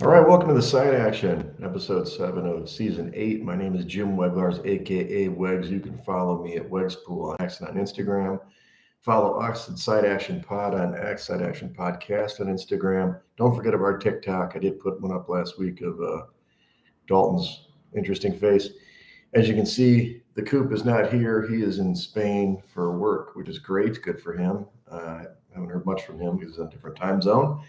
All right, welcome to the Side Action, episode 7 of season 8. My name is Jim Weglars, aka Wegs. You can follow me at Wegspool on X and on Instagram. Follow us at Side Action Pod on X, Side Action Podcast on Instagram. Don't forget about our TikTok. I did put one up last week of Dalton's interesting face. As you can see, the Coop is not here. He is in Spain for work, which is great. Good for him. I haven't heard much from him because he's in a different time zone.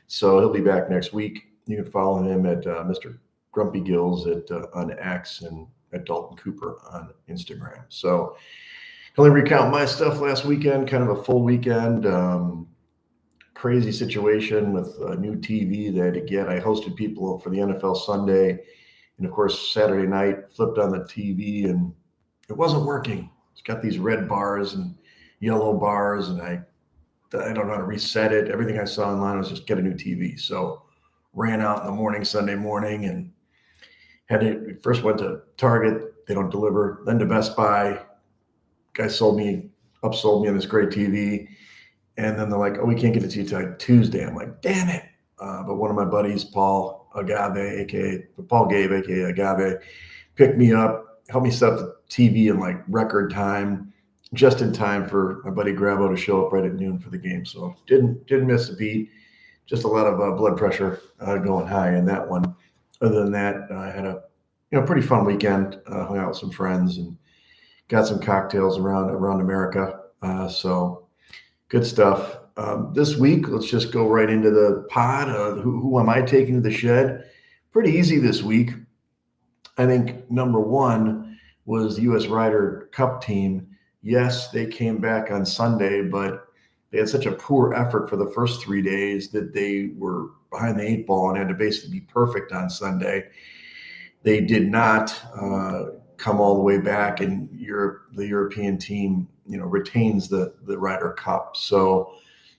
So he'll be back next week. You can follow him at Mr. Grumpy Gills on X and at Dalton Cooper on Instagram. So let me recount my stuff last weekend, kind of a full weekend. Crazy situation with a new TV that I had to get. I hosted people for the NFL Sunday. And of course, Saturday night, flipped on the TV and it wasn't working. It's got these red bars and yellow bars, and I don't know how to reset it. Everything I saw online was just get a new TV. So ran out in the morning, Sunday morning, and first went to Target. They don't deliver. Then to Best Buy. Guy upsold me on this great TV. And then they're like, oh, we can't get it to you till Tuesday. I'm like, damn it. But one of my buddies, Paul Gabe, aka Agave, picked me up, helped me set up the TV in like record time, just in time for my buddy Grabo to show up right at noon for the game. So didn't miss a beat. Just a lot of blood pressure going high in that one. Other than that, I had a pretty fun weekend. Hung out with some friends and got some cocktails around America. So good stuff. This week, let's just go right into the pod. Who am I taking to the shed? Pretty easy this week. I think number one was the U.S. Ryder Cup team. Yes, they came back on Sunday, but they had such a poor effort for the first 3 days that they were behind the eight ball and had to basically be perfect on Sunday. They did not come all the way back, and the European team, retains the Ryder Cup. So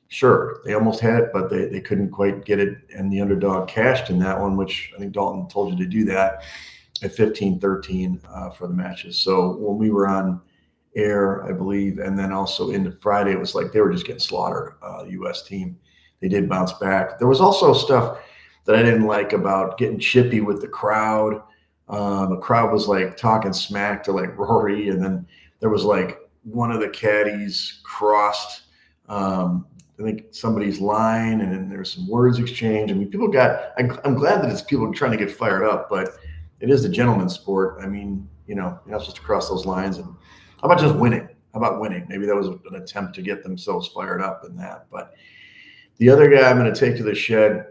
sure, they almost had it, but they couldn't quite get it, and the underdog cashed in that one, which I think Dalton told you to do that at 15-13 for the matches. So when we were on air, I believe, and then also into Friday, it was like they were just getting slaughtered, U.S. team. They did bounce back. There was also stuff that I didn't like about getting chippy with the crowd. The crowd was like talking smack to like Rory, and then there was like one of the caddies crossed, I think somebody's line, and then there's some words exchanged. I mean, I'm glad that it's people trying to get fired up, but it is a gentleman's sport. I mean, you're not supposed to cross those lines. And how about just winning? How about winning? Maybe that was an attempt to get themselves fired up in that. But the other guy I'm going to take to the shed,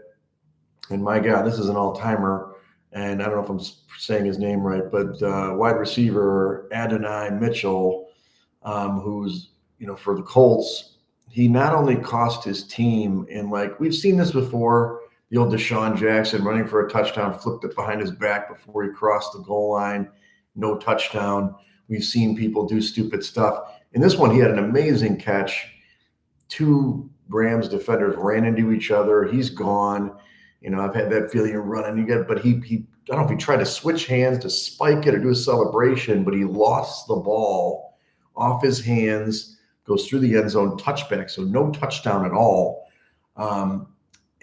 and my God, this is an all-timer, and I don't know if I'm saying his name right, but wide receiver Adonai Mitchell, who's, for the Colts, he not only cost his team, and like we've seen this before, the old Deshaun Jackson running for a touchdown, flipped it behind his back before he crossed the goal line, no touchdown. We've seen people do stupid stuff. In this one, he had an amazing catch. Two Rams defenders ran into each other. He's gone. I've had that feeling of running again, but he I don't know if he tried to switch hands to spike it or do a celebration, but he lost the ball off his hands, goes through the end zone, touchback, so no touchdown at all.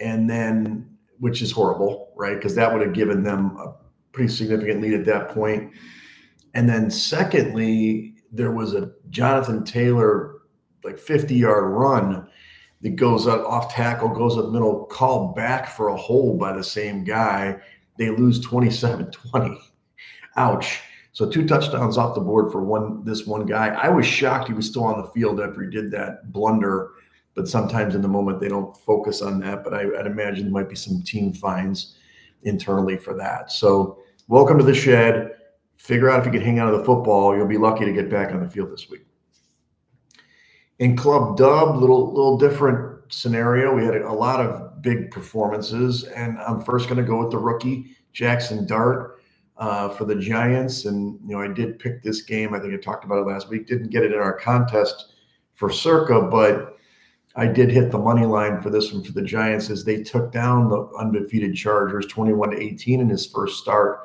And then, which is horrible, right? Because that would have given them a pretty significant lead at that point. And then secondly, there was a Jonathan Taylor, like 50-yard run that goes up off tackle, goes up middle, called back for a hold by the same guy. They lose 27-20. Ouch. So 2 touchdowns off the board for this one guy. I was shocked he was still on the field after he did that blunder, but sometimes in the moment they don't focus on that. But I'd imagine there might be some team fines internally for that. So welcome to the shed. Figure out if you can hang out of the football. You'll be lucky to get back on the field this week. In Club Dub, little different scenario. We had a lot of big performances, and I'm first going to go with the rookie, Jackson Dart, for the Giants. And, I did pick this game. I think I talked about it last week. Didn't get it in our contest for Circa, but I did hit the money line for this one for the Giants as they took down the undefeated Chargers 21-18 in his first start.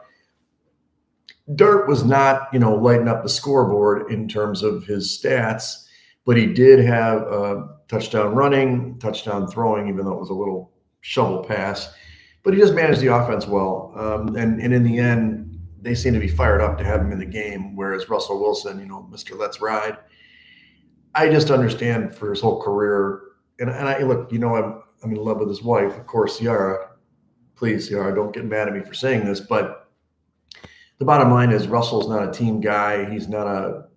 Dart was not, lighting up the scoreboard in terms of his stats, but he did have touchdown running, touchdown throwing, even though it was a little shovel pass. but he does manage the offense well. And in the end, they seem to be fired up to have him in the game. Whereas Russell Wilson, Mr. Let's Ride, I just understand for his whole career. And I look, I'm in love with his wife, of course, Ciara. Please, Ciara, don't get mad at me for saying this, but the bottom line is Russell's not a team guy. He's not a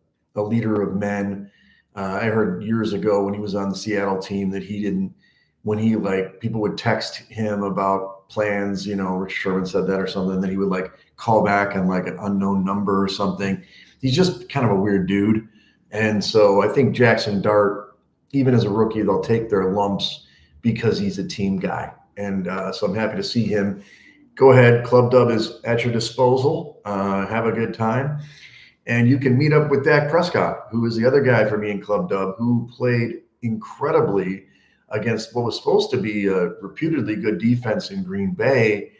leader of men. I heard years ago when he was on the Seattle team that he didn't, when he people would text him about plans, Rich Sherman said that or something, that he would call back on an unknown number or something. He's just kind of a weird dude. And so I think Jackson Dart, even as a rookie, they'll take their lumps because he's a team guy. And so I'm happy to see him. Go ahead. Club Dub is at your disposal. Have a good time. And you can meet up with Dak Prescott, who is the other guy for me in Club Dub, who played incredibly against what was supposed to be a reputedly good defense in Green Bay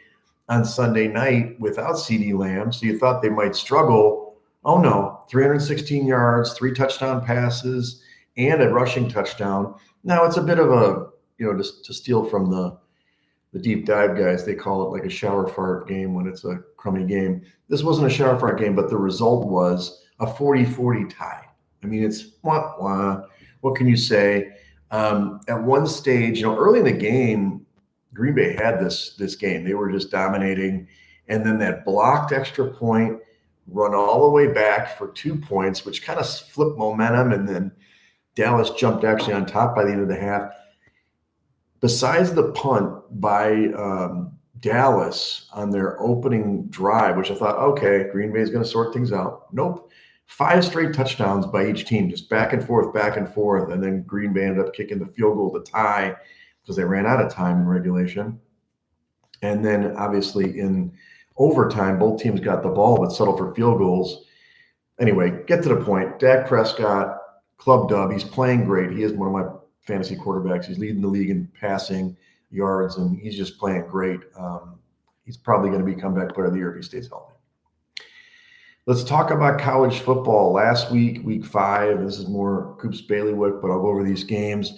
on Sunday night without CeeDee Lamb. So you thought they might struggle. Oh, no. 316 yards, 3 touchdown passes, and a rushing touchdown. Now, it's a bit of a, just to steal from the deep dive guys, they call it like a shower fart game when it's a crummy game. This wasn't a shower fart game, but the result was a 40-40 tie. I mean, it's wah. What can you say? At one stage, early in the game, Green Bay had this game. They were just dominating. And then that blocked extra point, run all the way back for 2 points, which kind of flipped momentum. And then Dallas jumped actually on top by the end of the half. Besides the punt by Dallas on their opening drive, which I thought, okay, Green Bay is going to sort things out. Nope. 5 straight touchdowns by each team, just back and forth. And then Green Bay ended up kicking the field goal to tie because they ran out of time in regulation. And then obviously in overtime, both teams got the ball but settled for field goals. Anyway, get to the point. Dak Prescott, Club Dub, he's playing great. He is one of my fantasy quarterbacks. He's leading the league in passing yards, and he's just playing great. He's probably going to be comeback player of the year if he stays healthy. Let's talk about college football. Last week, week 5, this is more Coops Bailiwick, but I'll go over these games.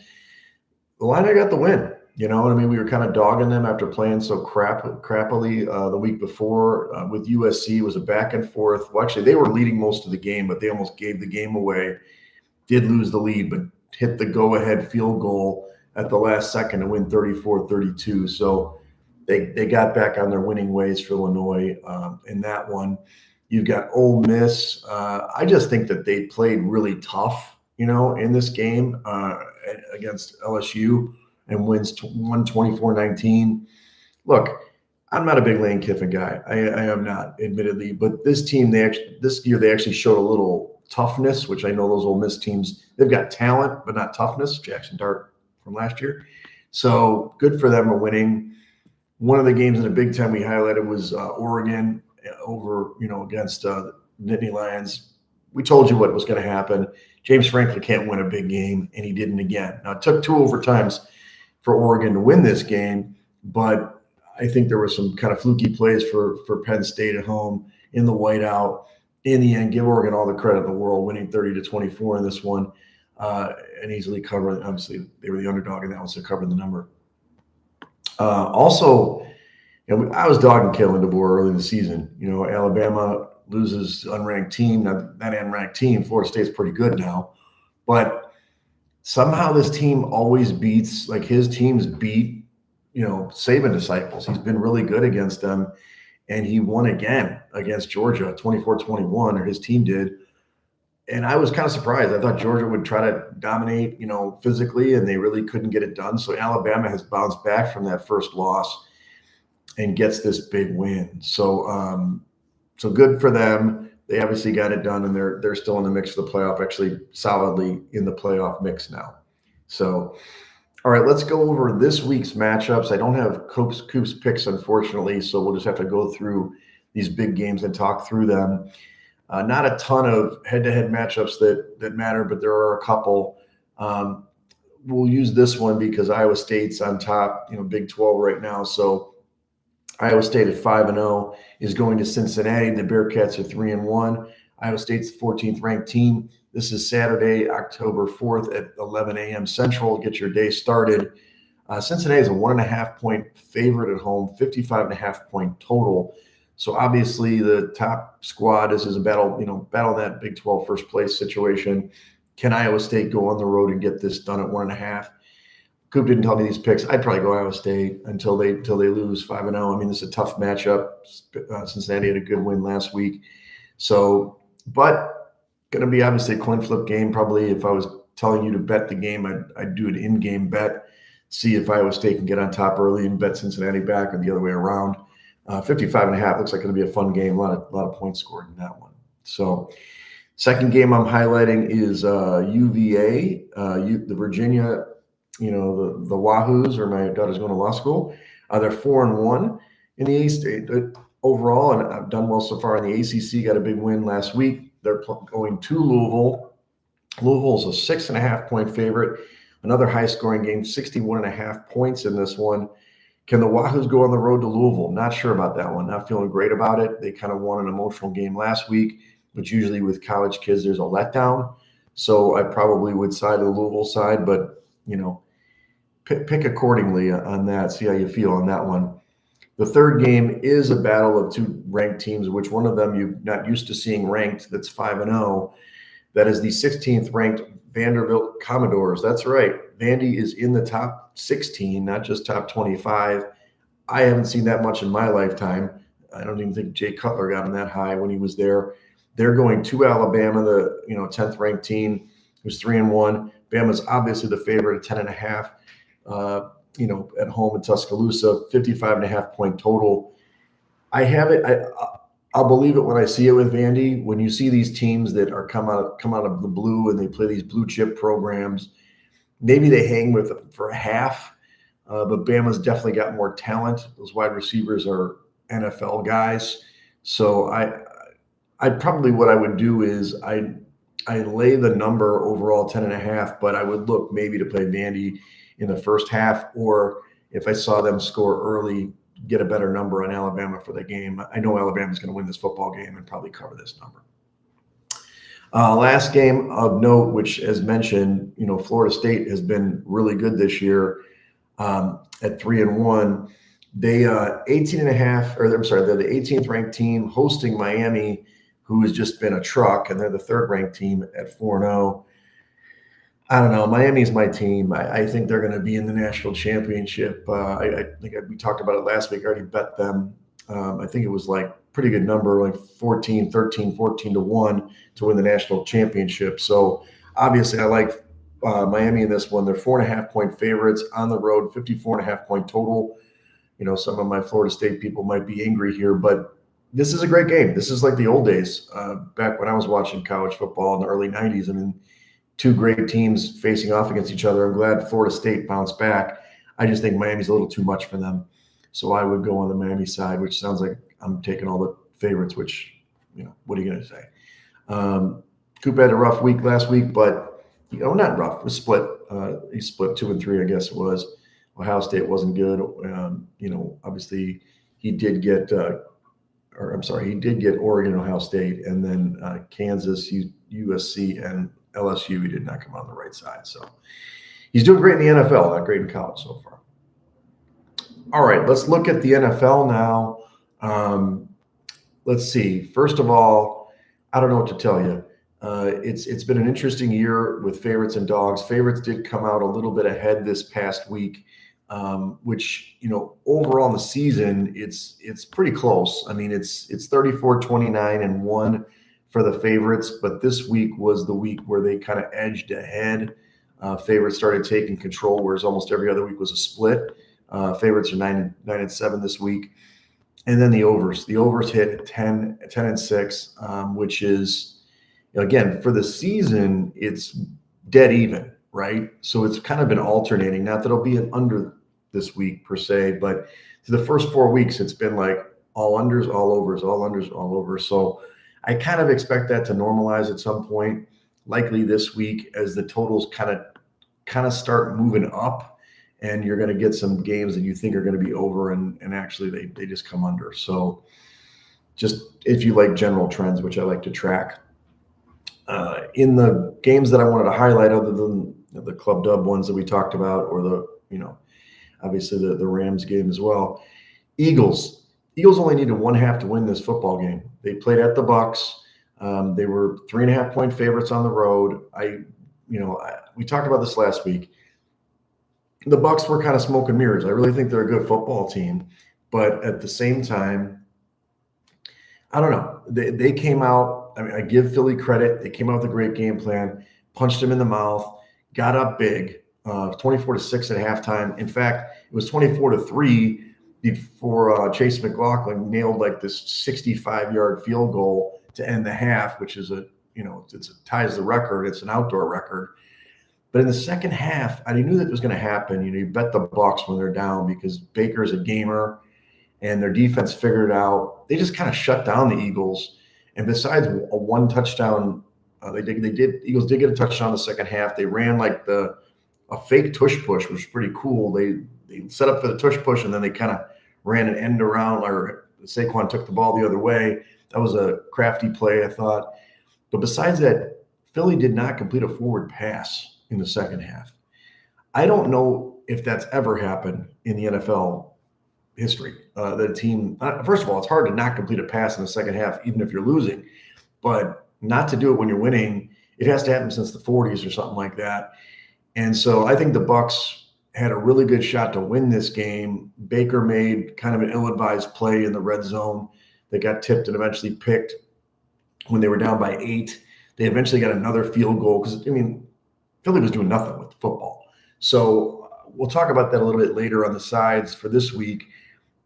The Illini got the win. You know what I mean? We were kind of dogging them after playing so crappily the week before with USC. It was a back and forth. Well, actually, they were leading most of the game, but they almost gave the game away. Did lose the lead, but hit the go-ahead field goal at the last second to win 34-32. So they got back on their winning ways for Illinois in that one. You've got Ole Miss. I just think that they played really tough, in this game against LSU and wins 24-19. Look, I'm not a big Lane Kiffin guy. I am not, admittedly. But this team, this year they actually showed a little toughness, which I know those Ole Miss teams, they've got talent, but not toughness. Jackson Dart from last year. So good for them for winning. One of the games in the Big Ten we highlighted was Oregon over, against Nittany Lions. We told you what was going to happen. James Franklin can't win a big game, and he didn't again. Now, it took 2 overtimes for Oregon to win this game, but I think there were some kind of fluky plays for Penn State at home in the whiteout. In the end, give Oregon all the credit in the world, winning 30-24 in this one, and easily covering. Obviously, they were the underdog in that one, so covering the number. Also, I was dogging Kalen DeBoer early in the season. Alabama loses unranked team. Now, that unranked team, Florida State's pretty good now, but somehow this team always beats, his teams beat, Saban disciples. He's been really good against them. And he won again against Georgia, 24-21, or his team did. And I was kind of surprised. I thought Georgia would try to dominate, physically, and they really couldn't get it done. So Alabama has bounced back from that first loss and gets this big win. So so good for them. They obviously got it done, and they're still in the mix for the playoff, actually solidly in the playoff mix now. So, all right, let's go over this week's matchups. I don't have Coops picks, unfortunately, so we'll just have to go through these big games and talk through them. Not a ton of head-to-head matchups that matter, but there are a couple. We'll use this one because Iowa State's on top, Big 12 right now. So Iowa State at 5-0 is going to Cincinnati. The Bearcats are 3-1. Iowa State's the 14th ranked team. This is Saturday, October 4th at 11 a.m. Central. Get your day started. Cincinnati is a 1.5-point favorite at home, 55.5-point total. So obviously the top squad, this is a battle, battle that Big 12 first place situation. Can Iowa State go on the road and get this done at 1.5? Coop didn't tell me these picks. I'd probably go Iowa State until they lose 5-0. I mean, this is a tough matchup. Cincinnati had a good win last week. So, but going to be obviously a coin flip game. Probably if I was telling you to bet the game, I'd do an in-game bet, see if Iowa State can get on top early and bet Cincinnati back or the other way around. 55.5 looks like going to be a fun game. A lot of points scored in that one. So, second game I'm highlighting is UVA, the Virginia, the Wahoos, or my daughter's going to law school. They're 4-1 in the A-State overall, and I've done well so far in the ACC. Got a big win last week. They're going to Louisville. Louisville's a 6.5-point favorite. Another high-scoring game, 61.5 points in this one. Can the Wahoos go on the road to Louisville? Not sure about that one. Not feeling great about it. They kind of won an emotional game last week, which usually with college kids, there's a letdown. So I probably would side the Louisville side, but, pick accordingly on that. See how you feel on that one. The third game is a battle of two ranked teams, which one of them you're not used to seeing ranked, that's 5-0. That is the 16th ranked Vanderbilt Commodores. That's right. Vandy is in the top 16, not just top 25. I haven't seen that much in my lifetime. I don't even think Jay Cutler got him that high when he was there. They're going to Alabama, the 10th ranked team, who's 3-1. Bama's obviously the favorite at 10.5. At home in Tuscaloosa, 55.5-point total. I have it. I'll believe it when I see it with Vandy. When you see these teams that are come out of the blue and they play these blue chip programs, maybe they hang with them for a half. But Bama's definitely got more talent. Those wide receivers are NFL guys. So I probably what I would do is I lay the number overall 10.5, but I would look maybe to play Vandy in the first half, or if I saw them score early, get a better number on Alabama for the game. I know Alabama's going to win this football game and probably cover this number. Last game of note, which as mentioned, Florida State has been really good this year at 3-1. They 18.5, or I'm sorry, they're the 18th ranked team hosting Miami, who has just been a truck, and they're the third ranked team at 4-0. I don't know. Miami's my team. I think they're going to be in the national championship. I think we talked about it last week. I already bet them. I think it was like pretty good number, like 14 to 1 to win the national championship. So obviously I like Miami in this one. They're 4.5-point favorites on the road, 54.5-point total. Some of my Florida State people might be angry here, but this is a great game. This is like the old days, back when I was watching college football in the early 90s. I mean, two great teams facing off against each other. I'm glad Florida State bounced back. I just think Miami's a little too much for them. So I would go on the Miami side, which sounds like I'm taking all the favorites, which, what are you going to say? Coop had a rough week last week, but, not rough. It was split. He split 2-3, I guess it was. Ohio State wasn't good. Obviously he did get Oregon, Ohio State, and then Kansas, USC, and LSU. He did not come on the right side. So he's doing great in the NFL, not great in college so far. All right, let's look at the NFL now. Let's see. First of all, I don't know what to tell you. It's been an interesting year with favorites and dogs. Favorites did come out a little bit ahead this past week, which, overall in the season, it's pretty close. I mean, it's 34-29-1 for the favorites, but this week was the week where they kind of edged ahead. Favorites started taking control, whereas almost every other week was a split. Favorites are 9-7 this week. And then the overs. The overs hit at 10-6, which is, again, for the season, it's dead even, right? So it's kind of been alternating. Not that it'll be an under this week per se, but to the first 4 weeks, it's been like all unders, all overs, all unders, all overs. So I kind of expect that to normalize at some point, likely this week, as the totals kind of start moving up, and you're going to get some games that you think are going to be over, and actually they just come under. So just if you like general trends, which I like to track. In the games that I wanted to highlight, other than the club dub ones that we talked about, or the obviously the Rams game as well. Eagles only needed one half to win this football game. They played at the Bucks. They were 3.5-point favorites on the road. We talked about this last week. The Bucks were kind of smoke and mirrors. I really think they're a good football team, but at the same time, I don't know. They came out. I mean, I give Philly credit. They came out with a great game plan, punched him in the mouth, got up big, 24-6 at halftime. In fact, it was 24-3 before Chase McLaughlin nailed like this 65-yard field goal to end the half, which is ties the record. It's an outdoor record. But in the second half, I knew that was going to happen. You bet the Bucks when they're down because Baker's a gamer and their defense figured it out. They just kind of shut down the Eagles. And besides a one touchdown, Eagles did get a touchdown in the second half. They ran like a fake tush push, which was pretty cool. They set up for the tush push and then they kind of ran an end around, or Saquon took the ball the other way. That was a crafty play, I thought. But besides that, Philly did not complete a forward pass in the second half. I don't know if that's ever happened in the NFL history. The team, first of all, it's hard to not complete a pass in the second half, even if you're losing. But not to do it when you're winning, it has to happen since the 40s or something like that. And so I think the Bucks had a really good shot to win this game. Baker made kind of an ill-advised play in the red zone that got tipped and eventually picked when they were down by 8. They eventually got another field goal because, Philly was doing nothing with the football. So we'll talk about that a little bit later on the sides for this week.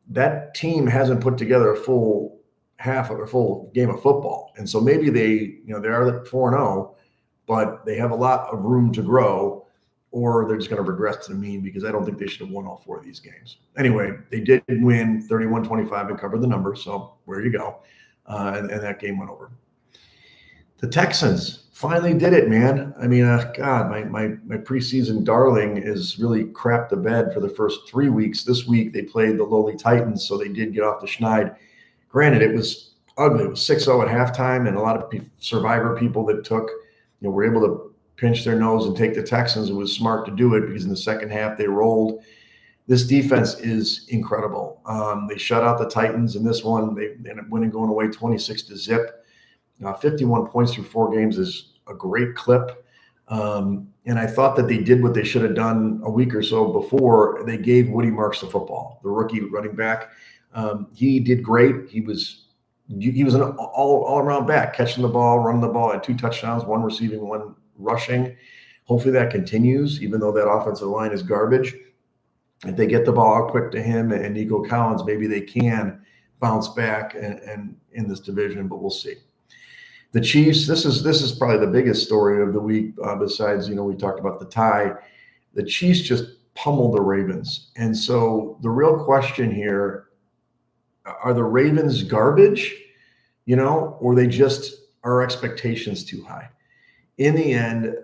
That team hasn't put together a full half or full game of football. And so maybe they are 4-0, but they have a lot of room to grow, or they're just going to regress to the mean because I don't think they should have won all 4 of these games. Anyway, they did win 31-25 and cover the number. So where you go. And that game went over. The Texans finally did it, man. I mean, God, my preseason darling is really crapped the bed for the first 3 weeks. This week they played the lowly Titans, so they did get off the schneid. Granted, it was ugly. It was 6-0 at halftime, and a lot of survivor people that were able to pinch their nose and take the Texans. It was smart to do it because in the second half they rolled. This defense is incredible. They shut out the Titans in this one. They ended up winning, going away 26-0. 51 points through 4 games is a great clip. And I thought that they did what they should have done a week or so before. They gave Woody Marks the football, the rookie running back. He did great. He was an all-around back, catching the ball, running the ball, had 2 touchdowns, 1 receiving, 1 rushing. Hopefully that continues, even though that offensive line is garbage. If they get the ball out quick to him and Nico Collins, maybe they can bounce back and in this division, but we'll see. The Chiefs, this is probably the biggest story of the week, besides, we talked about the tie. The Chiefs just pummeled the Ravens. And so the real question here, are the Ravens garbage, or they just are expectations too high? In the end,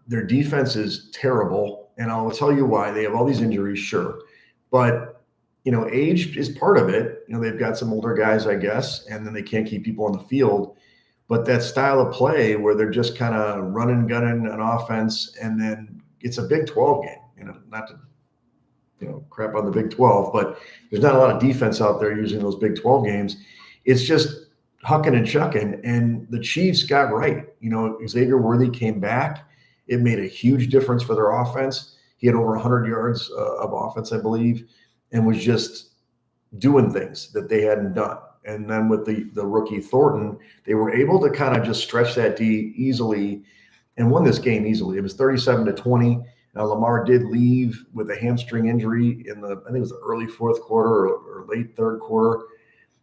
their defense is terrible, and I'll tell you why. They have all these injuries, sure, but age is part of it. They've got some older guys, I guess, and then they can't keep people on the field. But that style of play where they're just kind of running, gunning an offense, and then it's a Big 12 game. Not to crap on the Big 12, but there's not a lot of defense out there using those Big 12 games. It's just hucking and chucking, and the Chiefs got right. Xavier Worthy came back. It made a huge difference for their offense. He had over 100 yards of offense, I believe, and was just doing things that they hadn't done. And then with the rookie Thornton, they were able to kind of just stretch that D easily and won this game easily. It was 37-20. Now, Lamar did leave with a hamstring injury I think it was the early 4th quarter or late 3rd quarter.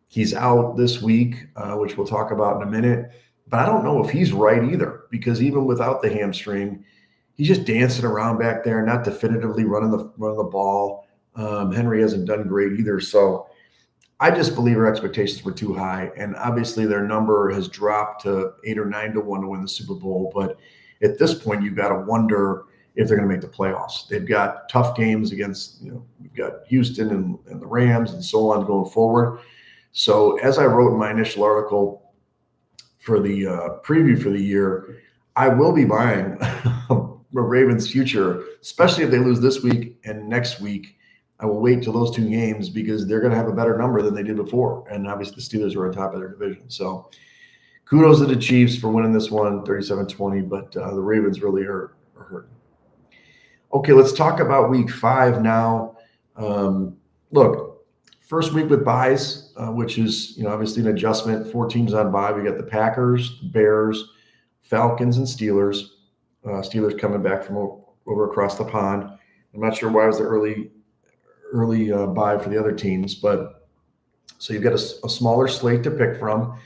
He's out this week, which we'll talk about in a minute. But I don't know if he's right either, because even without the hamstring, he's just dancing around back there, not definitively running the ball. Henry hasn't done great either. So I just believe our expectations were too high. And obviously their number has dropped to 8 or 9 to 1 to win the Super Bowl. But at this point, you've got to wonder if they're going to make the playoffs. They've got tough games against, we've got Houston and the Rams and so on going forward. So as I wrote in my initial article for the preview for the year, I will be buying the Ravens' future, especially if they lose this week and next week. I will wait till those 2 games because they're going to have a better number than they did before. And obviously the Steelers are on top of their division. So kudos to the Chiefs for winning this one, 37-20, but the Ravens really are hurting. Okay, let's talk about week 5 now. Look, first week with buys, which is obviously an adjustment. 4 teams on bye. We got the Packers, the Bears, Falcons, and Steelers. Steelers coming back from over across the pond. I'm not sure why it was the early bye for the other teams, but so you've got a smaller slate to pick from.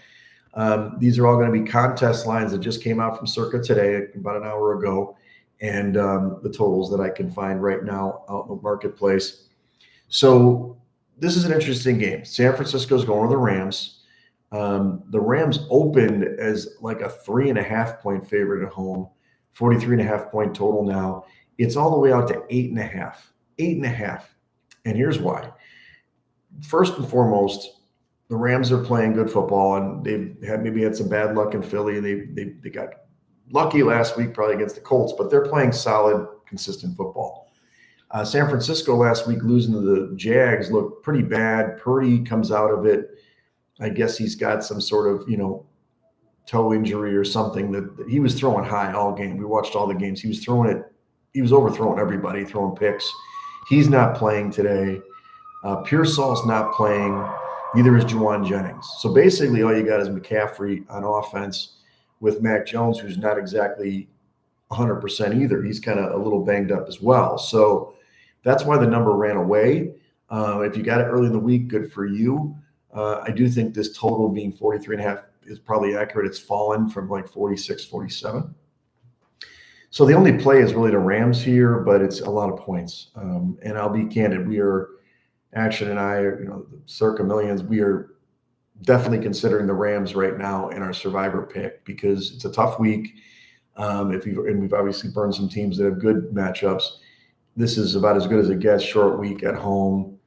These are all going to be contest lines that just came out from Circa today, about an hour ago, and the totals that I can find right now out in the marketplace. So this is an interesting game. San Francisco's going to the Rams. The Rams opened as like a 3.5-point favorite at home, 43.5-point total now. It's all the way out to 8.5. 8.5. And here's why. First and foremost, the Rams are playing good football, and they've maybe had some bad luck in Philly. They got lucky last week, probably against the Colts, but they're playing solid, consistent football. San Francisco last week losing to the Jags looked pretty bad. Purdy comes out of it. I guess he's got some sort of, toe injury or something that he was throwing high all game. We watched all the games. He was throwing it. He was overthrowing everybody, throwing picks. He's not playing today. Pearsall's not playing. Neither is Juwan Jennings. So basically all you got is McCaffrey on offense with Mac Jones, who's not exactly 100% either. He's kind of a little banged up as well. So that's why the number ran away. If you got it early in the week, good for you. I do think this total being 43.5 is probably accurate. It's fallen from like 46, 47. So the only play is really the Rams here, but it's a lot of points. And I'll be candid. Action and I, the Circa Millions, we are definitely considering the Rams right now in our survivor pick because it's a tough week. We've obviously burned some teams that have good matchups. This is about as good as it gets. Short week at home,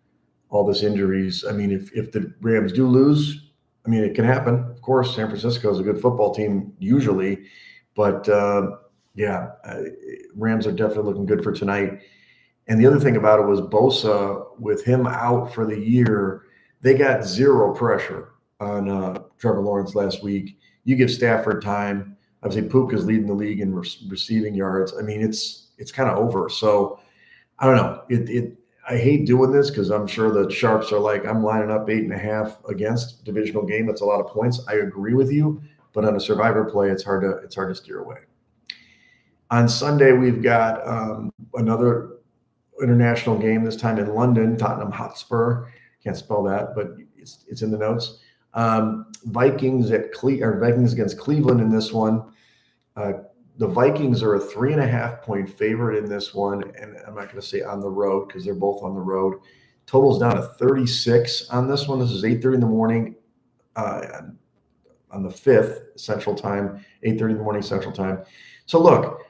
all this injuries. I mean, if the Rams do lose, it can happen. Of course, San Francisco is a good football team usually, but Rams are definitely looking good for tonight. And the other thing about it was Bosa, with him out for the year, they got zero pressure on Trevor Lawrence last week. You give Stafford time. Obviously, Puka's leading the league in receiving yards. It's kind of over. So I don't know. I hate doing this because I'm sure the sharps are like, I'm lining up 8.5 against divisional game. That's a lot of points. I agree with you, but on a survivor play, it's hard to steer away. On Sunday, we've got another international game, this time in London, Tottenham Hotspur. Can't spell that, but it's in the notes. Vikings against Cleveland in this one. The Vikings are a 3.5-point favorite in this one, and I'm not going to say on the road because they're both on the road. Total's down to 36 on this one. This is 8:30 in the morning on the 5th Central Time, 8:30 in the morning Central Time. So look,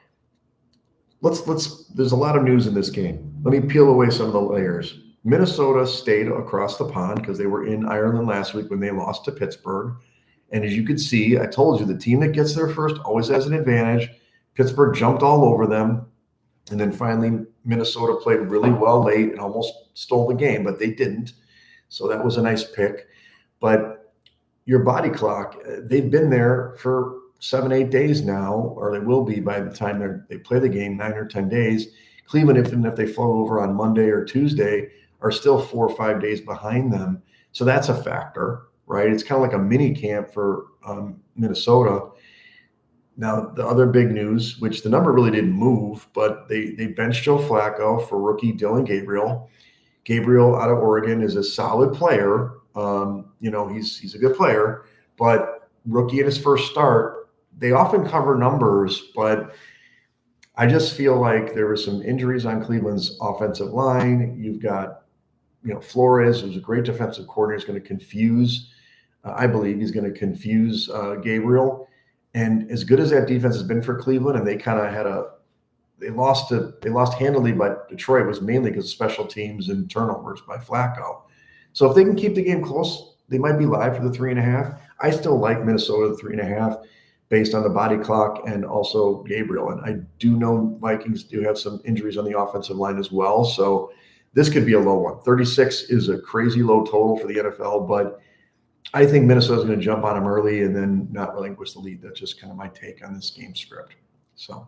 there's a lot of news in this game. Let me peel away some of the layers. Minnesota stayed across the pond because they were in Ireland last week when they lost to Pittsburgh. And as you could see, I told you the team that gets there first always has an advantage. Pittsburgh jumped all over them. And then finally, Minnesota played really well late and almost stole the game, but they didn't. So that was a nice pick. But your body clock, they've been there for 7-8 days now, or they will be by the time they play the game, 9 or 10 days. Cleveland, even if they flow over on Monday or Tuesday, are still 4 or 5 days behind them. So that's a factor, right? It's kind of like a mini camp for Minnesota. Now, the other big news, which the number really didn't move, but they benched Joe Flacco for rookie Dylan Gabriel. Gabriel out of Oregon is a solid player. He's a good player, but rookie in his first start, they often cover numbers, but I just feel like there were some injuries on Cleveland's offensive line. You've got, Flores, who's a great defensive coordinator, is going to confuse. I believe he's going to confuse Gabriel. And as good as that defense has been for Cleveland, and they kind of they lost handily, but Detroit was mainly because of special teams and turnovers by Flacco. So if they can keep the game close, they might be live for the 3.5. I still like Minnesota 3.5 based on the body clock and also Gabriel. And I do know Vikings do have some injuries on the offensive line as well. So This could be a low one. 36 is a crazy low total for the NFL, but I think Minnesota's going to jump on them early and then not relinquish the lead. That's just kind of my take on this game script. So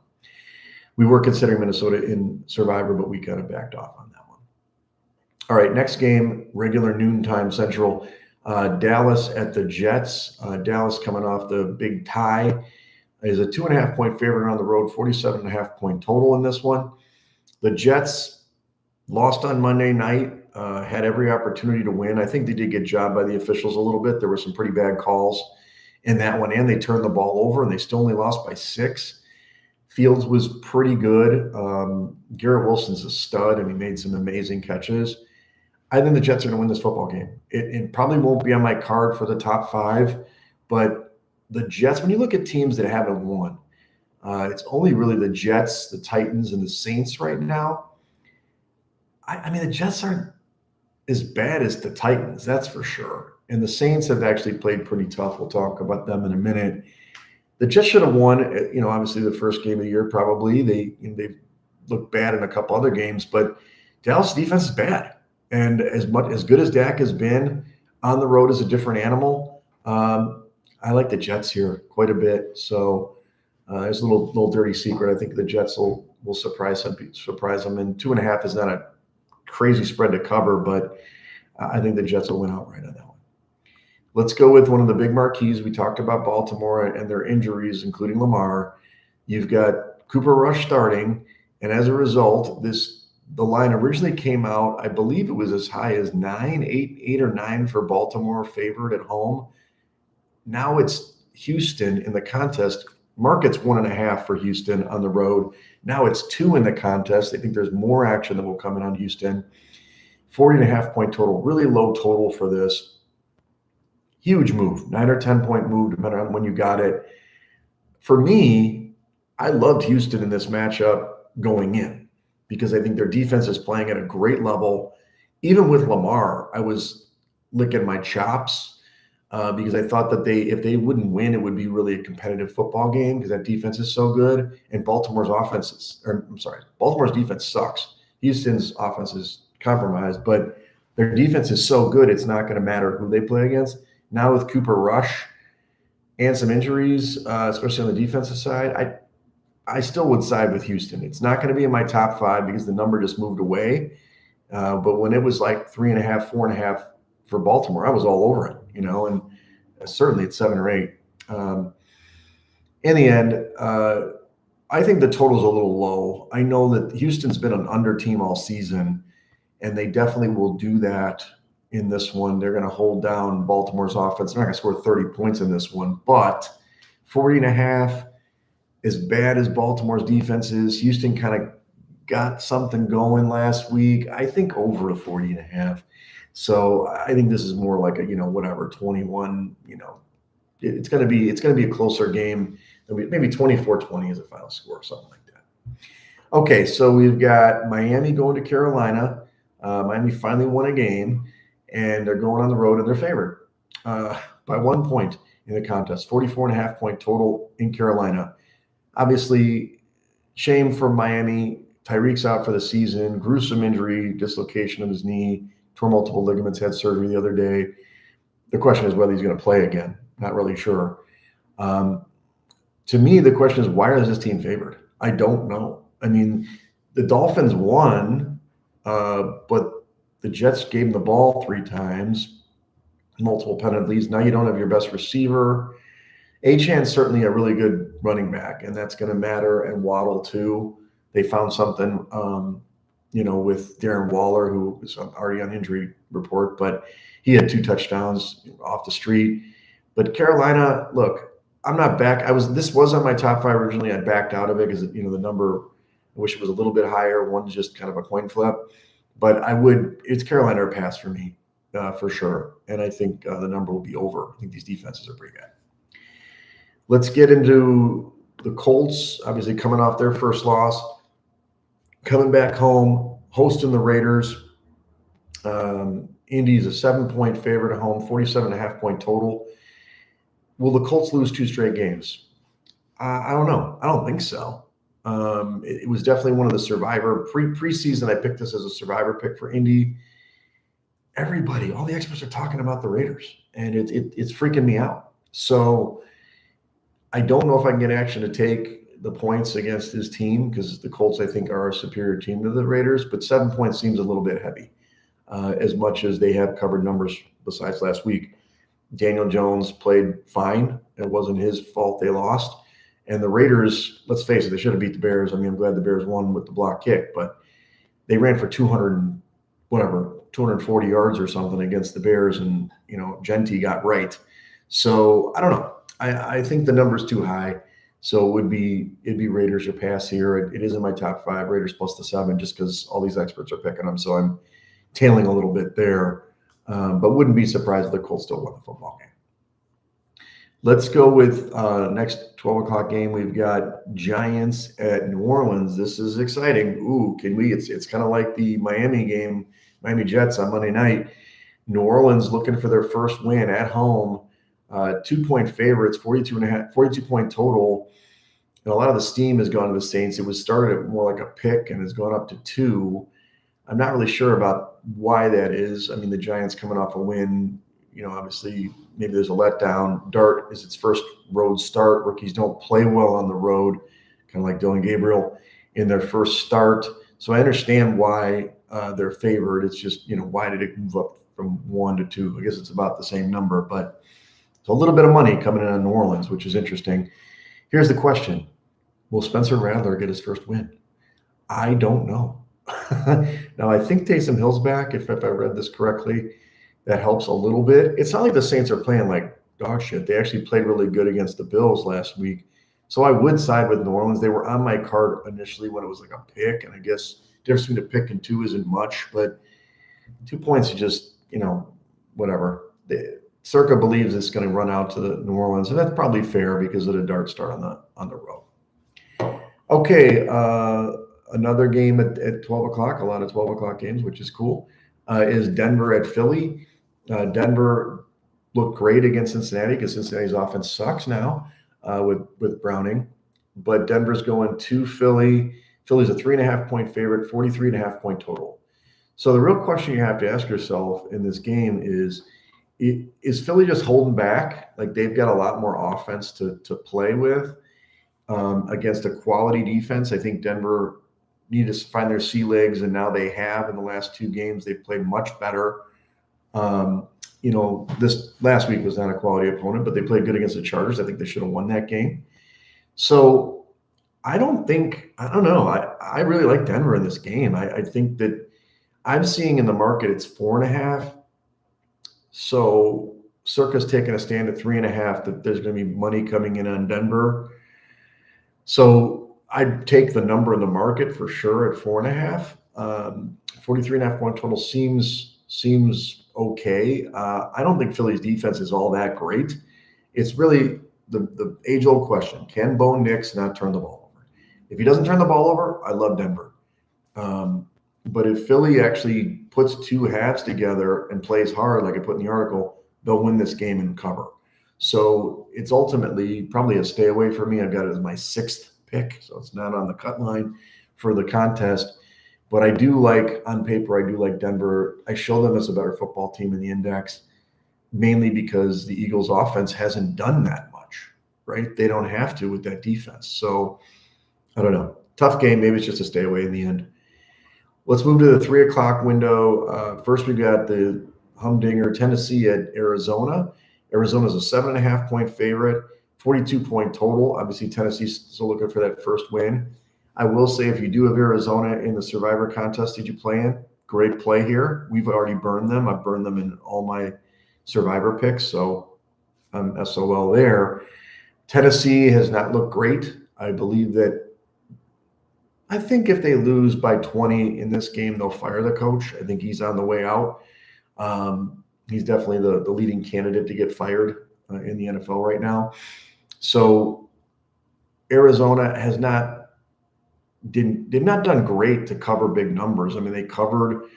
we were considering Minnesota in Survivor, but we kind of backed off on that one. All right, next game, regular noontime Central. Dallas at the Jets. Dallas coming off the big tie is a 2.5-point favorite on the road, 47.5-point total in this one. The Jets lost on Monday night, had every opportunity to win. I think they did get jobbed by the officials a little bit. There were some pretty bad calls in that one, and they turned the ball over, and they still only lost by 6. Fields was pretty good. Garrett Wilson's a stud, and he made some amazing catches. I think the Jets are going to win this football game. It probably won't be on my card for the top 5, but the Jets, when you look at teams that haven't won, it's only really the Jets, the Titans, and the Saints right now. I mean, the Jets aren't as bad as the Titans, that's for sure. And the Saints have actually played pretty tough. We'll talk about them in a minute. The Jets should have won, obviously the first game of the year probably. They've looked bad in a couple other games, but Dallas defense is bad. And as good as Dak has been, on the road is a different animal. I like the Jets here quite a bit. So there's a little dirty secret. I think the Jets will surprise them. And 2.5 is not a crazy spread to cover, but I think the Jets will win outright on that one. Let's go with one of the big marquees. We talked about Baltimore and their injuries, including Lamar. You've got Cooper Rush starting, and as a result, the line originally came out, I believe it was as high as 8 or 9 for Baltimore favored at home. Now it's Houston in the contest. Market's 1.5 for Houston on the road. Now it's 2 in the contest. I think there's more action that will come in on Houston. 40.5-point total, really low total for this. Huge move, 9 or 10-point move, depending on when you got it. For me, I loved Houston in this matchup going in because I think their defense is playing at a great level. Even with Lamar, I was licking my chops because I thought that if they wouldn't win, it would be really a competitive football game because that defense is so good. And Baltimore's defense sucks. Houston's offense is compromised, but their defense is so good, it's not going to matter who they play against. Now with Cooper Rush and some injuries, especially on the defensive side, I still would side with Houston. It's not going to be in my top 5 because the number just moved away. But when it was like 3.5, 4.5 for Baltimore, I was all over it, and certainly at 7 or 8. In the end, I think the total's a little low. I know that Houston's been an under team all season, and they definitely will do that in this one. They're going to hold down Baltimore's offense. They're not going to score 30 points in this one, but 40.5, as bad as Baltimore's defense is, Houston kind of got something going last week. I think over the 40.5. So I think this is more like a, 21, it's going to be a closer game. Maybe 24-20 is a final score, something like that. Okay. So we've got Miami going to Carolina. Miami finally won a game, and they're going on the road, and they're favored by 1 point in the contest. 44.5-point total in Carolina. Obviously, shame for Miami. Tyreek's out for the season. Gruesome injury, dislocation of his knee, tore multiple ligaments, had surgery the other day. The question is whether he's going to play again. Not really sure. To me, the question is, why is this team favored? I don't know. I mean, the Dolphins won, but the Jets gave them the ball 3 times, multiple penalties. Now you don't have your best receiver. Achan's certainly a really good running back, and that's going to matter, and Waddle too. They found something, with Darren Waller, who is already on injury report, but he had 2 touchdowns off the street. But Carolina, look, I'm not back. This was on my top 5 originally. I backed out of it because, the number, I wish it was a little bit higher. One's just kind of a coin flip. But it's Carolina or pass for me, for sure. And I think the number will be over. I think these defenses are pretty good. Let's get into the Colts, obviously coming off their first loss, coming back home, hosting the Raiders. Indy's a 7-point favorite at home, 47.5-point total. Will the Colts lose 2 straight games? I don't know. I don't think so. It was definitely one of the survivor preseason. I picked this as a survivor pick for Indy. Everybody, all the experts are talking about the Raiders, and it's freaking me out. So I don't know if I can get action to take the points against his team because the Colts, I think, are a superior team to the Raiders, but 7 points seems a little bit heavy, as much as they have covered numbers besides last week. Daniel Jones played fine. It wasn't his fault they lost. And the Raiders, let's face it, they should have beat the Bears. I mean, I'm glad the Bears won with the block kick, but they ran for 240 yards or something against the Bears, and Genti got right. So I don't know. I think the number's too high. So it'd be Raiders or pass here. It is in my top 5, Raiders plus the 7, just because all these experts are picking them. So I'm tailing a little bit there, but wouldn't be surprised if the Colts still won the football game. Let's go with next 12 o'clock game. We've got Giants at New Orleans. This is exciting. Ooh, it's kind of like the Miami game, Miami Jets on Monday night. New Orleans looking for their first win at home. 2-point favorites, 42 point total. And a lot of the steam has gone to the Saints. It was started at more like a pick and has gone up to 2. I'm not really sure about why that is. I mean, the Giants coming off a win, obviously maybe there's a letdown. Dart is its first road start. Rookies don't play well on the road, kind of like Dylan Gabriel in their first start. So I understand why they're favored. It's just, why did it move up from 1 to 2? I guess it's about the same number, but it's a little bit of money coming in on New Orleans, which is interesting. Here's the question. Will Spencer Rattler get his first win? I don't know. Now, I think Taysom Hill's back, if I read this correctly. That helps a little bit. It's not like the Saints are playing like dog shit. They actually played really good against the Bills last week. So I would side with New Orleans. They were on my card initially when it was like a pick, and I guess the difference between a pick and 2 isn't much, but 2 points is just, whatever. Circa believes it's going to run out to the New Orleans, and that's probably fair because of the Dart start on the road. Okay, another game at 12 o'clock, a lot of 12 o'clock games, which is cool, is Denver at Philly. Denver looked great against Cincinnati because Cincinnati's offense sucks now with Browning. But Denver's going to Philly. Philly's a 3.5-point favorite, 43.5-point total. So the real question you have to ask yourself in this game is Philly just holding back? Like they've got a lot more offense to play with against a quality defense. I think Denver needed to find their sea legs, and now they have. In the last 2 games, they've played much better. This last week was not a quality opponent, but they played good against the Chargers. I think they should have won that game. So I don't know. I really like Denver in this game. I think that I'm seeing in the market it's 4.5. So Circa's taking a stand at 3.5 that there's going to be money coming in on Denver. So I'd take the number in the market for sure at 4.5. 43.5-point total seems okay. I don't think Philly's defense is all that great. It's really the age-old question: can Bo Nix not turn the ball over? If he doesn't turn the ball over, I love Denver. But if Philly actually puts 2 halves together and plays hard, like I put in the article, they'll win this game and cover. So it's ultimately probably a stay away for me. I've got it as my 6th pick, so it's not on the cut line for the contest. But I do like, on paper, I do like Denver. I show them as a better football team in the index, mainly because the Eagles' offense hasn't done that much, right? They don't have to with that defense. So I don't know. Tough game. Maybe it's just a stay away in the end. Let's move to the 3 o'clock window. First, we got the humdinger Tennessee at Arizona. Arizona's a 7.5-point favorite, 42-point total. Obviously, Tennessee's still looking for that first win. I will say, if you do have Arizona in the Survivor contest, did you play in? Great play here. We've already burned them. I've burned them in all my Survivor picks, so I'm SOL there. Tennessee has not looked great. I think if they lose by 20 in this game, they'll fire the coach. I think he's on the way out. He's definitely the leading candidate to get fired in the NFL right now. So Arizona has not done great to cover big numbers. I mean, they covered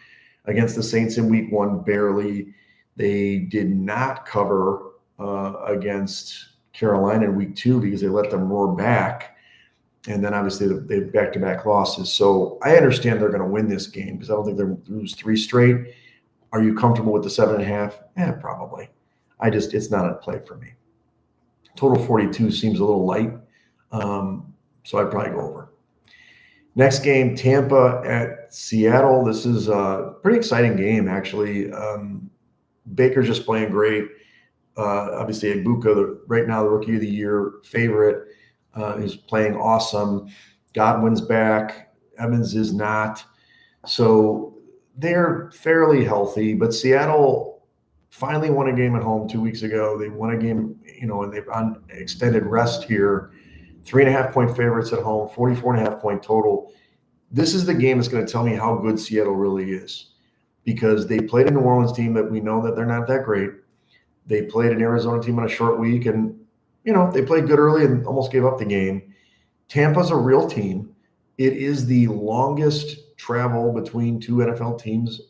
against the Saints in week 1 barely. They did not cover against Carolina in week 2 because they let them roar back. And then obviously they have back-to-back losses. So I understand they're going to win this game because I don't think they're going to lose 3 straight. Are you comfortable with the 7.5? Yeah, probably. It's not a play for me. Total 42 seems a little light. So I'd probably go over. Next game, Tampa at Seattle. This is a pretty exciting game, actually. Baker's just playing great. Obviously, Ibuka, right now the Rookie of the Year favorite, is playing awesome. Godwin's back. Evans is not. So they're fairly healthy. But Seattle finally won a game at home 2 weeks ago. They won a game, and they've on extended rest here. 3.5-point favorites at home, 44.5-point total. This is the game that's going to tell me how good Seattle really is, because they played a New Orleans team that we know that they're not that great. They played an Arizona team on a short week, and they played good early and almost gave up the game. Tampa's a real team. It is the longest travel between two NFL teams,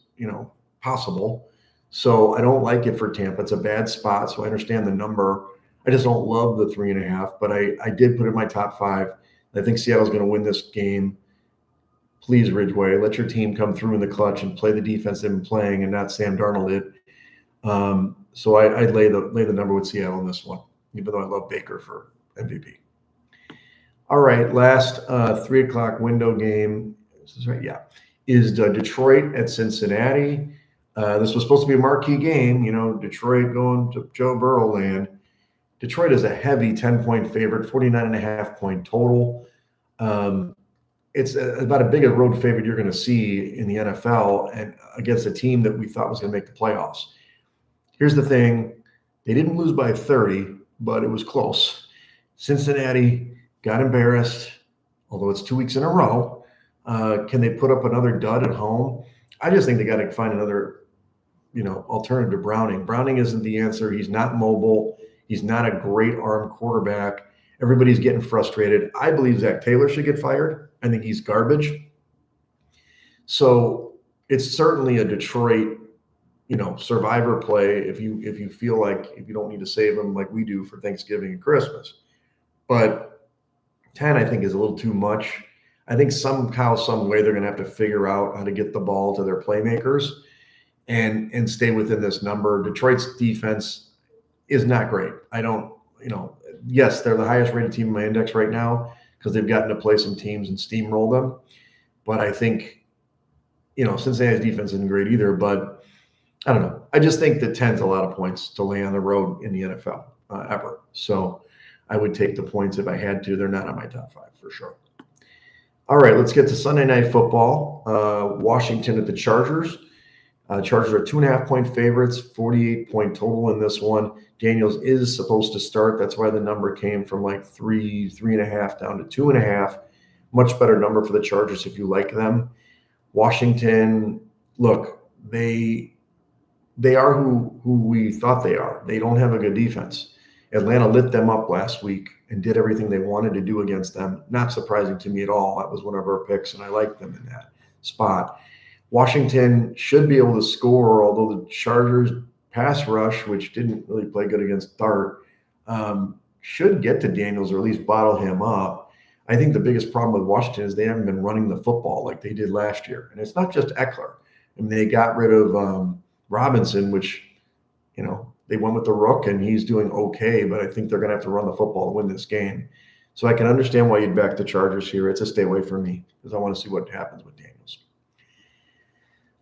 possible. So I don't like it for Tampa. It's a bad spot, so I understand the number. I just don't love the 3.5, but I did put it in my top 5. I think Seattle's going to win this game. Please, Ridgeway, let your team come through in the clutch and play the defense they've been playing and not Sam Darnold it. So I'd lay the number with Seattle in this one, even though I love Baker for MVP. All right, last 3 o'clock window game. This is right, yeah. Is Detroit at Cincinnati. This was supposed to be a marquee game. Detroit going to Joe Burrow land. Detroit is a heavy 10-point favorite, 49.5-point total. It's about as big a road favorite you're going to see in the NFL, and against a team that we thought was going to make the playoffs. Here's the thing. They didn't lose by 30, but it was close. Cincinnati got embarrassed, although it's 2 weeks in a row. Can they put up another dud at home? I just think they got to find another, alternative to Browning. Browning isn't the answer. He's not mobile. He's not a great arm quarterback. Everybody's getting frustrated. I believe Zach Taylor should get fired. I think he's garbage. So it's certainly a Detroit, survivor play if you feel like if you don't need to save them like we do for Thanksgiving and Christmas. But 10, I think, is a little too much. I think somehow, some way, they're going to have to figure out how to get the ball to their playmakers and stay within this number. Detroit's defense is not great. Yes, they're the highest rated team in my index right now because they've gotten to play some teams and steamroll them. But I think, Cincinnati's defense isn't great either. But I don't know. I just think that 10's a lot of points to lay on the road in the NFL ever. So I would take the points if I had to. They're not on my top 5 for sure. All right, let's get to Sunday Night Football. Washington at the Chargers. Chargers are 2.5-point favorites, 48-point total in this one. Daniels is supposed to start. That's why the number came from like 3.5 down to 2.5. Much better number for the Chargers if you like them. Washington, look, they are who we thought they are. They don't have a good defense. Atlanta lit them up last week and did everything they wanted to do against them. Not surprising to me at all. That was one of our picks, and I liked them in that spot. Washington should be able to score, although the Chargers pass rush, which didn't really play good against Dart, should get to Daniels or at least bottle him up. I think the biggest problem with Washington is they haven't been running the football like they did last year. And it's not just Eckler. I mean, they got rid of Robinson, which, they went with the Rook, and he's doing okay, but I think they're going to have to run the football to win this game. So I can understand why you'd back the Chargers here. It's a stay away from me because I want to see what happens with Daniels.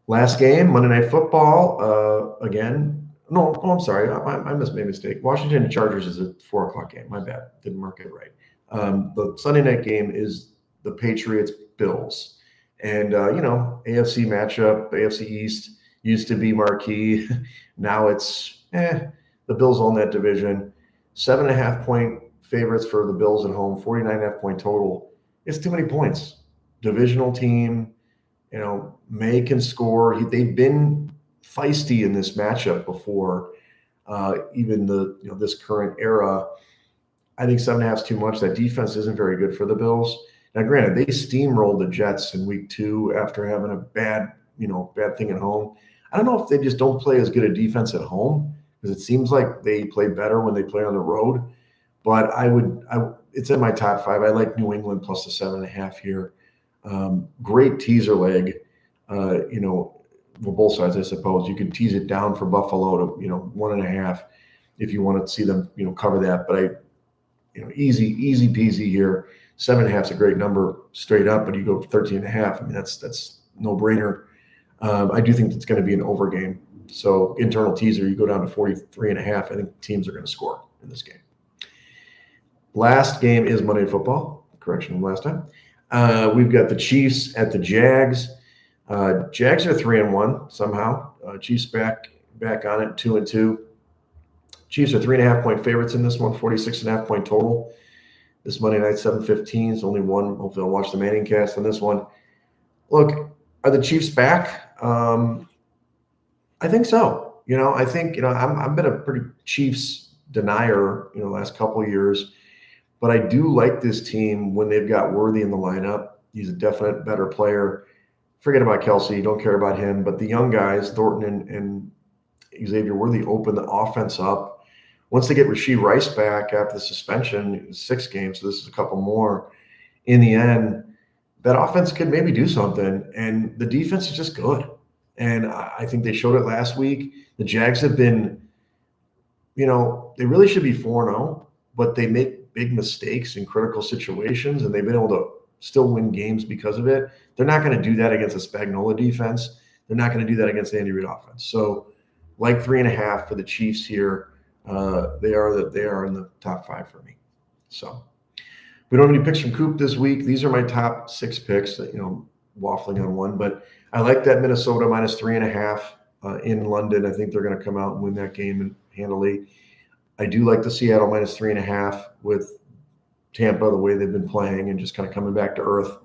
Last game, Monday Night Football. I'm sorry. I made a mistake. Washington Chargers is a 4 o'clock game. My bad. Didn't mark it right. The Sunday night game is the Patriots-Bills. And, AFC matchup, AFC East used to be marquee. Now it's, the Bills own that division. 7.5-point favorites for the Bills at home, 49.5-point total. It's too many points. Divisional team. May can score. They've been feisty in this matchup before, even this current era. I think 7.5 is too much. That defense isn't very good for the Bills. Now, granted, they steamrolled the Jets in week 2 after having a bad thing at home. I don't know if they just don't play as good a defense at home because it seems like they play better when they play on the road. but it's in my top 5. I like New England plus the 7.5 here. Great teaser leg. Well, both sides, I suppose. You can tease it down for Buffalo to 1.5 if you want to see them cover that. But easy peasy here. 7.5 is a great number straight up, but you go 13.5. I mean, that's no brainer. I do think it's going to be an over game. So internal teaser, you go down to 43.5. I think teams are going to score in this game. Last game is Monday Night Football. Correction from last time. We've got the Chiefs at the Jags. Jags are 3-1 somehow. Chiefs back on it, 2-2. Chiefs are 3.5-point favorites in this one, 46.5-point total. This Monday night, 7:15. It's only one. Hopefully, I'll watch the Manning cast on this one. Look, are the Chiefs back? I think so. I think I've been a pretty Chiefs denier, the last couple of years, but I do like this team when they've got Worthy in the lineup. He's a definite better player. Forget about Kelsey. Don't care about him. But the young guys, Thornton and Xavier Worthy, open the offense up. Once they get Rashee Rice back after the suspension, 6 games, so this is a couple more. In the end, that offense could maybe do something, and the defense is just good. And I think they showed it last week. The Jags have been, they really should be 4-0, but they make big mistakes in critical situations, and they've been able to still win games because of it. They're not going to do that against a Spagnuolo defense. They're not going to do that against the Andy Reid offense. So, like 3.5 for the Chiefs here. They are in the top 5 for me. So we don't have any picks from Coop this week. These are my top 6 picks. Waffling on one, but I like that Minnesota minus 3.5 in London. I think they're going to come out and win that game handily. I do like the Seattle minus 3.5 with Tampa, the way they've been playing and just kind of coming back to earth.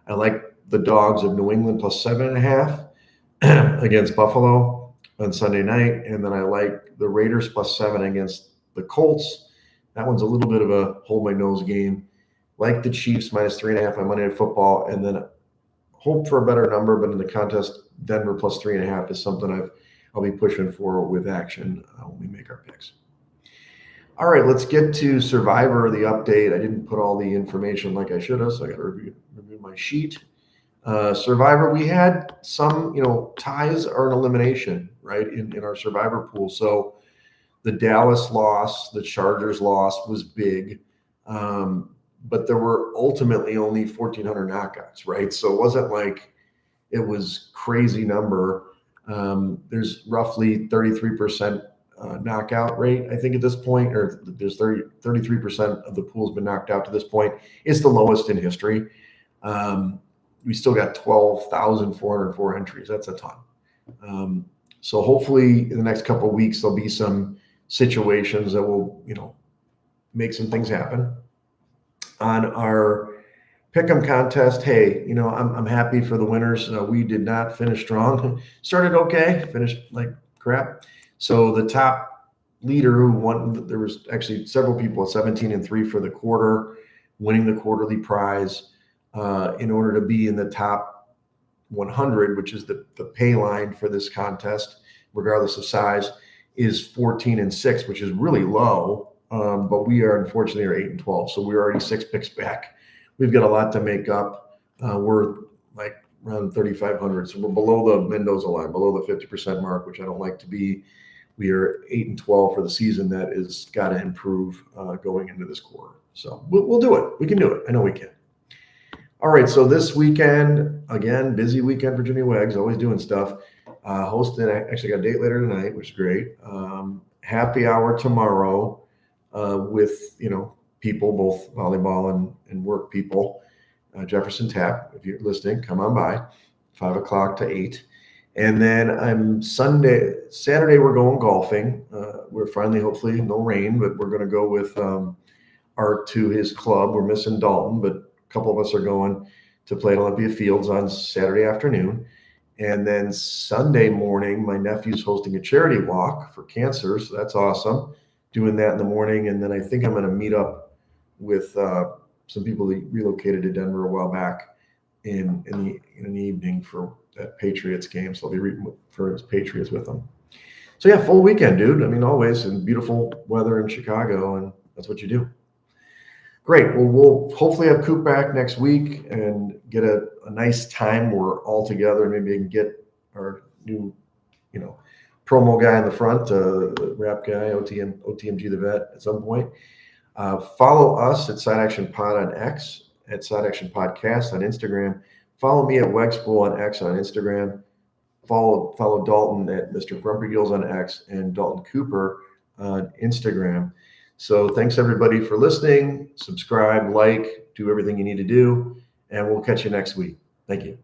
I like the Dogs of New England plus 7.5 against Buffalo on Sunday night. And then I like the Raiders plus 7 against the Colts. That one's a little bit of a hold my nose game. Like the Chiefs minus 3.5 on Monday Night Football, and then hope for a better number, but in the contest, Denver plus 3.5 is something I'll be pushing for with action when we make our picks. All right, let's get to Survivor, the update. I didn't put all the information like I should have, so I got to review my sheet. Survivor, we had some, ties or an elimination, right, in our Survivor pool. So the Dallas loss, the Chargers loss was big, but there were ultimately only 1,400 knockouts, right? So it wasn't like it was crazy number. There's roughly 33% knockout rate, I think, at this point, or there's 33% of the pool's been knocked out to this point. It's the lowest in history. We still got 12,404 entries. That's a ton. So hopefully in the next couple of weeks, there'll be some situations that will, make some things happen. On our pick'em contest, hey, I'm happy for the winners. We did not finish strong. Started okay, finished like crap. So the top leader who won, there was actually several people at 17-3 for the quarter, winning the quarterly prize. In order to be in the top 100, which is the pay line for this contest, regardless of size, is 14-6, which is really low. But we are unfortunately 8-12, so we're already 6 picks back. We've got a lot to make up. We're like around 3,500, so we're below the Mendoza line, below the 50% mark, which I don't like to be. We are 8-12 for the season. That is got to improve going into this quarter. So we'll do it. We can do it. I know we can. All right, so this weekend, again, busy weekend for Jimmy Wegs, always doing stuff. Hosting, I actually got a date later tonight, which is great. Happy hour tomorrow with, people, both volleyball and work people. Jefferson Tap, if you're listening, come on by, 5 o'clock to 8. And then Saturday, we're going golfing. We're finally, hopefully, no rain, but we're going to go with Art to his club. We're missing Dalton, but a couple of us are going to play at Olympia Fields on Saturday afternoon. And then Sunday morning, my nephew's hosting a charity walk for cancer. So that's awesome. Doing that in the morning. And then I think I'm going to meet up with some people that relocated to Denver a while back in the evening for that Patriots game. So I'll be rooting for his Patriots with them. So yeah, full weekend, dude. I mean, always, and beautiful weather in Chicago. And That's what you do. Great. Well, we'll hopefully have Coop back next week and get a nice time. We're all together. Maybe we can get our new, promo guy in the front, the rap guy, OTMG the vet at some point. Follow us at Side Action Pod on X, at Side Action Podcast on Instagram. Follow me at Wegspool on X on Instagram. Follow Dalton at Mr. Grumpy Gills on X and Dalton Cooper on Instagram. So thanks everybody for listening. Subscribe, like, do everything you need to do, and we'll catch you next week. Thank you.